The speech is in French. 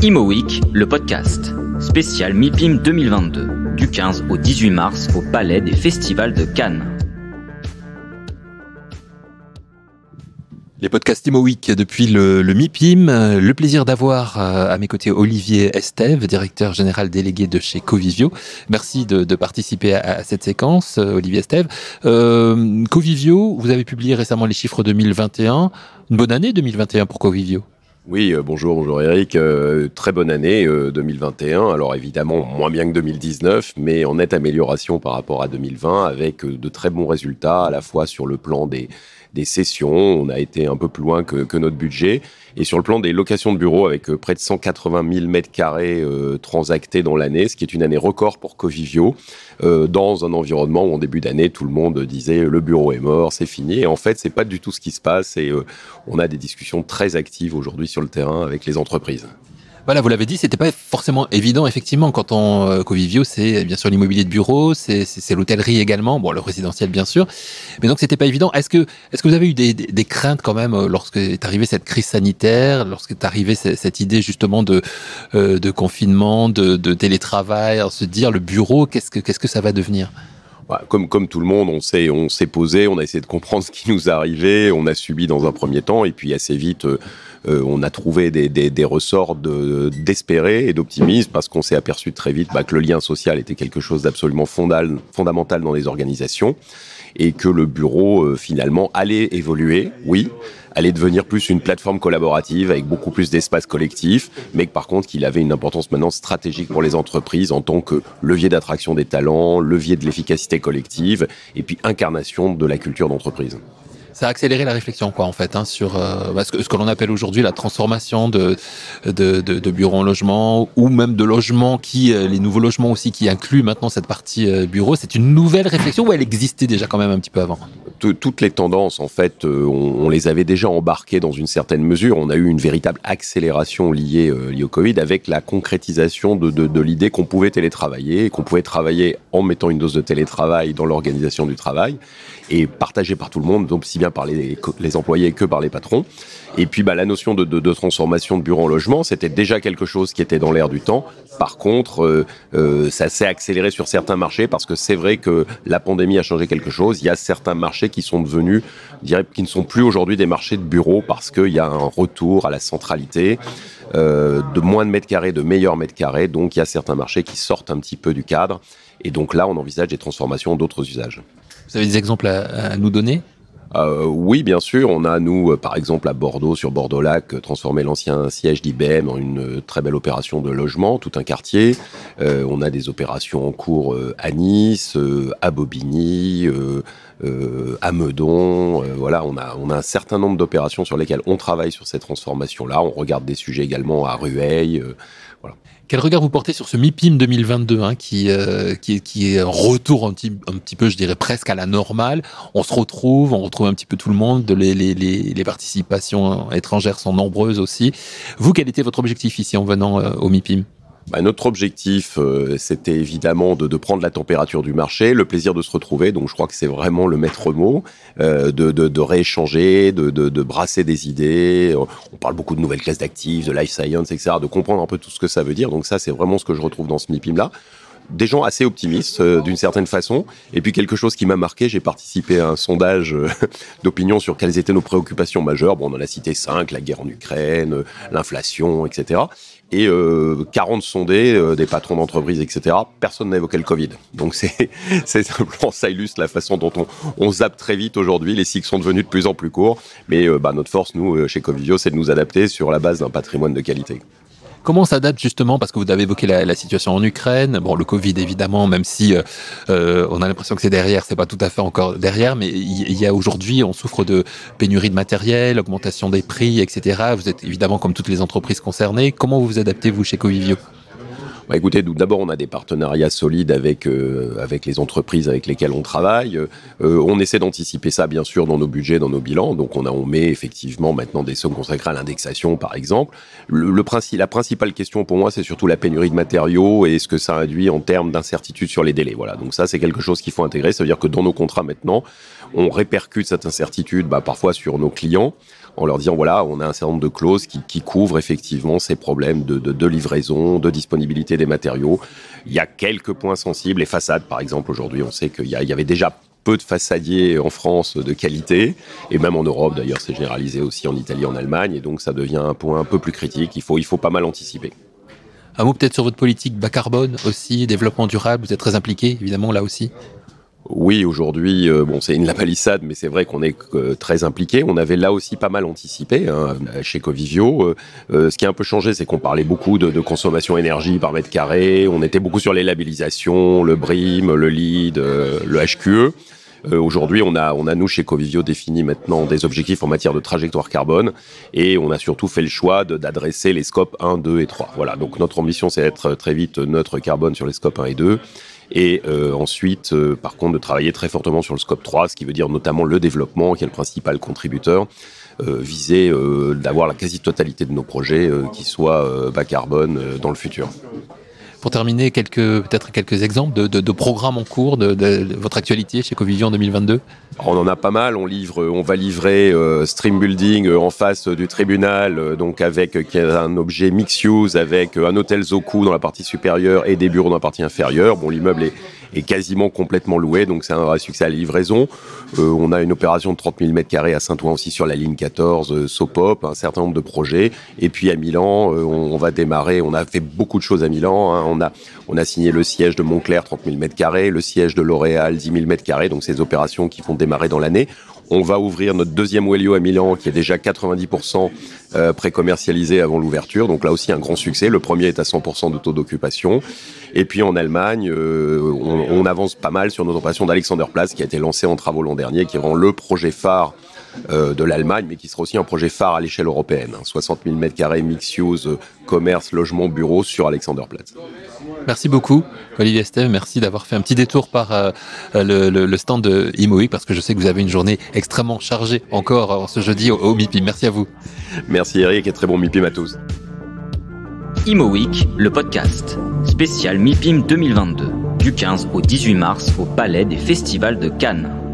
Imo Week, le podcast, spécial MIPIM 2022, du 15 au 18 mars au Palais des Festivals de Cannes. Les podcasts Imo Week depuis le MIPIM. Le plaisir d'avoir à mes côtés Olivier Estève, directeur général délégué de chez Covivio. Merci de participer à cette séquence, Olivier Estève. Covivio, vous avez publié récemment les chiffres 2021. Une bonne année 2021 pour Covivio. Oui, bonjour Eric. Très bonne année 2021. Alors évidemment, moins bien que 2019, mais en nette amélioration par rapport à 2020, avec de très bons résultats, à la fois sur le plan des sessions, on a été un peu plus loin que notre budget, et sur le plan des locations de bureaux, avec près de 180 000 mètres carrés transactés dans l'année, ce qui est une année record pour Covivio, dans un environnement où en début d'année, tout le monde disait le bureau est mort, c'est fini, et en fait, c'est pas du tout ce qui se passe, et on a des discussions très actives aujourd'hui sur le terrain avec les entreprises. Voilà, vous l'avez dit, c'était pas forcément évident, effectivement, quand on Covivio, c'est bien sûr l'immobilier de bureau, c'est l'hôtellerie également, bon, le résidentiel bien sûr, mais donc c'était pas évident. Est-ce que vous avez eu des craintes quand même lorsque est arrivée cette crise sanitaire, lorsque est arrivée cette idée justement de confinement, de télétravail, se dire le bureau, qu'est-ce que ça va devenir? Comme tout le monde, on s'est posé, on a essayé de comprendre ce qui nous arrivait, on a subi dans un premier temps, et puis assez vite, on a trouvé des ressorts d'espérer et d'optimisme, parce qu'on s'est aperçu très vite que le lien social était quelque chose d'absolument fondamental dans les organisations, et que le bureau, finalement, allait évoluer, oui, allait devenir plus une plateforme collaborative avec beaucoup plus d'espace collectif, mais que par contre qu'il avait une importance maintenant stratégique pour les entreprises en tant que levier d'attraction des talents, levier de l'efficacité collective et puis incarnation de la culture d'entreprise. Ça a accéléré la réflexion, quoi, en fait, sur ce que l'on appelle aujourd'hui la transformation de bureaux en logement, ou même de logements les nouveaux logements aussi qui incluent maintenant cette partie bureau. C'est une nouvelle réflexion ou elle existait déjà quand même un petit peu avant? Toutes les tendances, en fait, on les avait déjà embarquées dans une certaine mesure. On a eu une véritable accélération liée au Covid, avec la concrétisation de l'idée qu'on pouvait télétravailler, et qu'on pouvait travailler en mettant une dose de télétravail dans l'organisation du travail, et partagé par tout le monde, donc aussi bien par les employés que par les patrons. Et puis la notion de transformation de bureau en logement, c'était déjà quelque chose qui était dans l'air du temps. Par contre, ça s'est accéléré sur certains marchés, parce que c'est vrai que la pandémie a changé quelque chose. Il y a certains marchés qui sont devenus, je dirais, qui ne sont plus aujourd'hui des marchés de bureaux, parce qu'il y a un retour à la centralité, de moins de mètres carrés, de meilleurs mètres carrés. Donc il y a certains marchés qui sortent un petit peu du cadre. Et donc là, on envisage des transformations d'autres usages. Vous avez des exemples à nous donner? Oui, bien sûr. On a, nous, par exemple, à Bordeaux, sur Bordeaux-Lac, transformé l'ancien siège d'IBM en une très belle opération de logement, tout un quartier. On a des opérations en cours à Nice, à Bobigny, à Meudon. Voilà, on a un certain nombre d'opérations sur lesquelles on travaille sur ces transformations-là. On regarde des sujets également à Rueil. Voilà. Quel regard vous portez sur ce MIPIM 2022 qui est un retour un petit peu, je dirais, presque à la normale? On retrouve un petit peu tout le monde, les participations étrangères sont nombreuses aussi. Vous, quel était votre objectif ici en venant au MIPIM? Notre objectif, c'était évidemment de prendre la température du marché, le plaisir de se retrouver. Donc, je crois que c'est vraiment le maître mot, de rééchanger, de brasser des idées. On parle beaucoup de nouvelles classes d'actifs, de life science, etc., de comprendre un peu tout ce que ça veut dire. Donc ça, c'est vraiment ce que je retrouve dans ce MIPIM-là. Des gens assez optimistes d'une certaine façon. Et puis quelque chose qui m'a marqué, j'ai participé à un sondage d'opinion sur quelles étaient nos préoccupations majeures. Bon, on en a cité 5, la guerre en Ukraine, l'inflation, etc. Et 40 sondés, des patrons d'entreprise, etc. Personne n'a évoqué le Covid. Donc c'est simplement, ça illustre la façon dont on zappe très vite aujourd'hui. Les cycles sont devenus de plus en plus courts. Mais notre force, nous, chez Covivio, c'est de nous adapter sur la base d'un patrimoine de qualité. Comment on s'adapte justement, parce que vous avez évoqué la situation en Ukraine, bon, le Covid évidemment, même si on a l'impression que c'est derrière, c'est pas tout à fait encore derrière, mais il y a aujourd'hui, on souffre de pénurie de matériel, augmentation des prix, etc. Vous êtes évidemment comme toutes les entreprises concernées. Comment vous vous adaptez, vous, chez Covivio? Écoutez, d'abord, on a des partenariats solides avec les entreprises avec lesquelles on travaille. On essaie d'anticiper ça, bien sûr, dans nos budgets, dans nos bilans. Donc, on met effectivement maintenant des sommes consacrées à l'indexation, par exemple. La principale question pour moi, c'est surtout la pénurie de matériaux et ce que ça induit en termes d'incertitude sur les délais. Voilà. Donc ça, c'est quelque chose qu'il faut intégrer. Ça veut dire que dans nos contrats maintenant, on répercute cette incertitude, parfois sur nos clients, en leur disant voilà, on a un certain nombre de clauses qui couvrent effectivement ces problèmes de livraison, de disponibilité des matériaux. Il y a quelques points sensibles, les façades par exemple. Aujourd'hui, on sait qu'il y avait déjà peu de façadiers en France de qualité, et même en Europe d'ailleurs, c'est généralisé aussi en Italie, en Allemagne, et donc ça devient un point un peu plus critique. Il faut pas mal anticiper. Un mot peut-être sur votre politique bas carbone aussi, développement durable, vous êtes très impliqué évidemment là aussi. Oui, aujourd'hui, c'est une lapalissade, mais c'est vrai qu'on est très impliqué. On avait là aussi pas mal anticipé chez Covivio. Ce qui a un peu changé, c'est qu'on parlait beaucoup de consommation énergie par mètre carré. On était beaucoup sur les labellisations, le BREEAM, le LEED, le HQE. Aujourd'hui, on a nous chez Covivio défini maintenant des objectifs en matière de trajectoire carbone, et on a surtout fait le choix d'adresser les scopes 1, 2 et 3. Voilà, donc notre ambition, c'est d'être très vite neutre carbone sur les scopes 1 et 2. Et ensuite, par contre, de travailler très fortement sur le scope 3, ce qui veut dire notamment le développement, qui est le principal contributeur, viser d'avoir la quasi-totalité de nos projets qui soient bas carbone dans le futur. Pour terminer, peut-être quelques exemples de programmes en cours de votre actualité chez Covivio en 2022. On en a pas mal. On va livrer Stream Building en face du tribunal, donc avec un objet mixed use, avec un hôtel Zoku dans la partie supérieure et des bureaux dans la partie inférieure. Bon, l'immeuble est quasiment complètement loué, donc c'est un vrai succès à la livraison. On a une opération de 30 000 m² à Saint-Ouen aussi sur la ligne 14, Sopop, un certain nombre de projets. Et puis à Milan, on va démarrer. On a fait beaucoup de choses à Milan. On a signé le siège de Moncler, 30 000 m², le siège de L'Oréal, 10 000 m², donc ces opérations qui vont démarrer dans l'année. On va ouvrir notre deuxième Wellio à Milan, qui est déjà 90% pré-commercialisé avant l'ouverture. Donc là aussi, un grand succès. Le premier est à 100% de taux d'occupation. Et puis en Allemagne, on avance pas mal sur notre opération d'Alexanderplatz, qui a été lancée en travaux l'an dernier, qui est vraiment le projet phare de l'Allemagne, mais qui sera aussi un projet phare à l'échelle européenne. 60 000 m² mixed use, commerce, logement, bureau sur Alexanderplatz. Merci beaucoup, Olivier Estève. Merci d'avoir fait un petit détour par le stand de Imo Week, parce que je sais que vous avez une journée extrêmement chargée encore ce jeudi au MIPIM. Merci à vous. Merci Eric et très bon MIPIM à tous. Imo Week, le podcast, spécial MIPIM 2022, du 15 au 18 mars au Palais des Festivals de Cannes.